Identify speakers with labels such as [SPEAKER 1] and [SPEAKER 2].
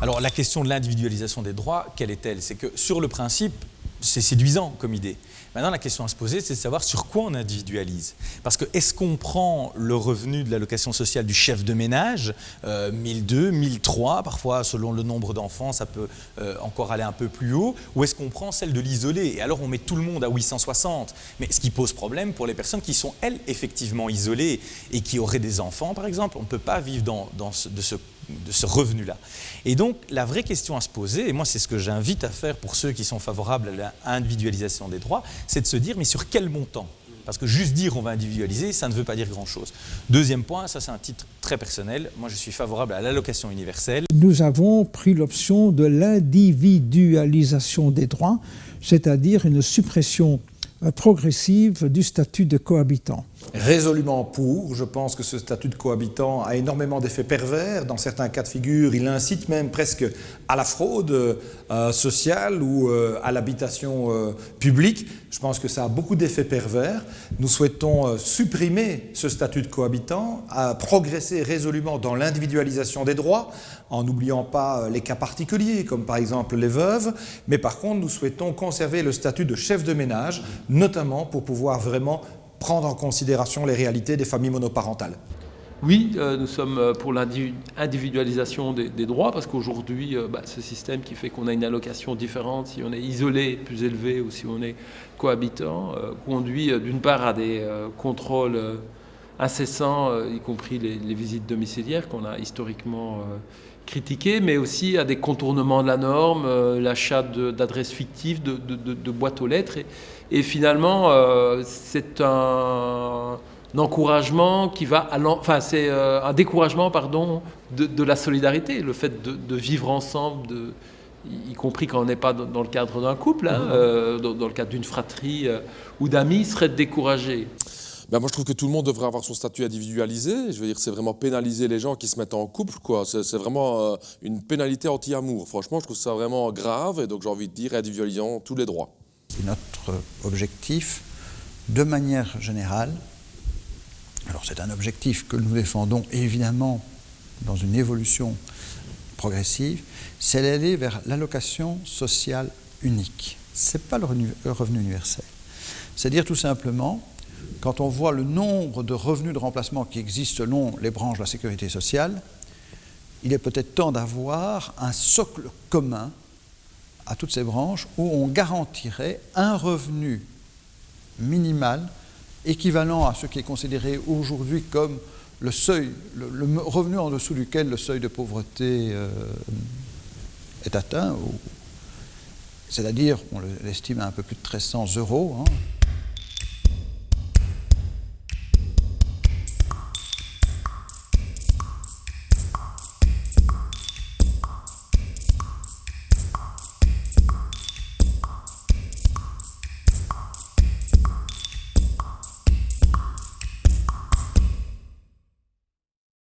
[SPEAKER 1] Alors la question de l'individualisation des droits, quelle est-elle? C'est que sur le principe, c'est séduisant comme idée. Maintenant, la question à se poser, c'est de savoir sur quoi on individualise. Parce que est-ce qu'on prend le revenu de l'allocation sociale du chef de ménage, 1002, 1003, parfois selon le nombre d'enfants, ça peut encore aller un peu plus haut, ou est-ce qu'on prend celle de l'isolé? Et alors on met tout le monde à 860. Mais ce qui pose problème pour les personnes qui sont, elles, effectivement isolées et qui auraient des enfants, par exemple, on ne peut pas vivre de ce revenu-là. Et donc, la vraie question à se poser, et moi c'est ce que j'invite à faire pour ceux qui sont favorables à l'individualisation des droits, c'est de se dire, mais sur quel montant? Parce que juste dire on va individualiser, ça ne veut pas dire grand-chose. Deuxième point, ça c'est un titre très personnel, moi je suis favorable à l'allocation universelle.
[SPEAKER 2] Nous avons pris l'option de l'individualisation des droits, c'est-à-dire une suppression progressive du statut de cohabitant.
[SPEAKER 3] Résolument pour. Je pense que ce statut de cohabitant a énormément d'effets pervers. Dans certains cas de figure, il incite même presque à la fraude sociale ou à l'habitation publique. Je pense que ça a beaucoup d'effets pervers. Nous souhaitons supprimer ce statut de cohabitant, progresser résolument dans l'individualisation des droits, en n'oubliant pas les cas particuliers, comme par exemple les veuves. Mais par contre, nous souhaitons conserver le statut de chef de ménage, notamment pour pouvoir vraiment prendre en considération les réalités des familles monoparentales.
[SPEAKER 4] Oui, nous sommes pour l'individualisation des droits, parce qu'aujourd'hui, ce système qui fait qu'on a une allocation différente si on est isolé, plus élevé, ou si on est cohabitant, conduit d'une part à des contrôles incessants, y compris les visites domiciliaires qu'on a historiquement critiquées, mais aussi à des contournements de la norme, l'achat d'adresses fictives, de boîtes aux lettres. Et finalement, c'est un encouragement qui va c'est un découragement, pardon, de la solidarité, le fait de vivre ensemble, y compris quand on n'est pas dans le cadre d'un couple, dans le cadre d'une fratrie ou d'amis, serait découragé.
[SPEAKER 5] Ben moi, je trouve que tout le monde devrait avoir son statut individualisé. Je veux dire, c'est vraiment pénaliser les gens qui se mettent en couple, quoi. C'est vraiment une pénalité anti-amour. Franchement, je trouve ça vraiment grave. Et donc, j'ai envie de dire, individualisons tous les droits.
[SPEAKER 6] Notre objectif, de manière générale, alors c'est un objectif que nous défendons évidemment dans une évolution progressive, c'est d'aller vers l'allocation sociale unique. Ce n'est pas le revenu universel. C'est-à-dire tout simplement, quand on voit le nombre de revenus de remplacement qui existent selon les branches de la sécurité sociale, il est peut-être temps d'avoir un socle commun à toutes ces branches où on garantirait un revenu minimal équivalent à ce qui est considéré aujourd'hui comme le seuil, le revenu en dessous duquel le seuil de pauvreté est atteint, c'est-à-dire, on l'estime à un peu plus de 1300 €.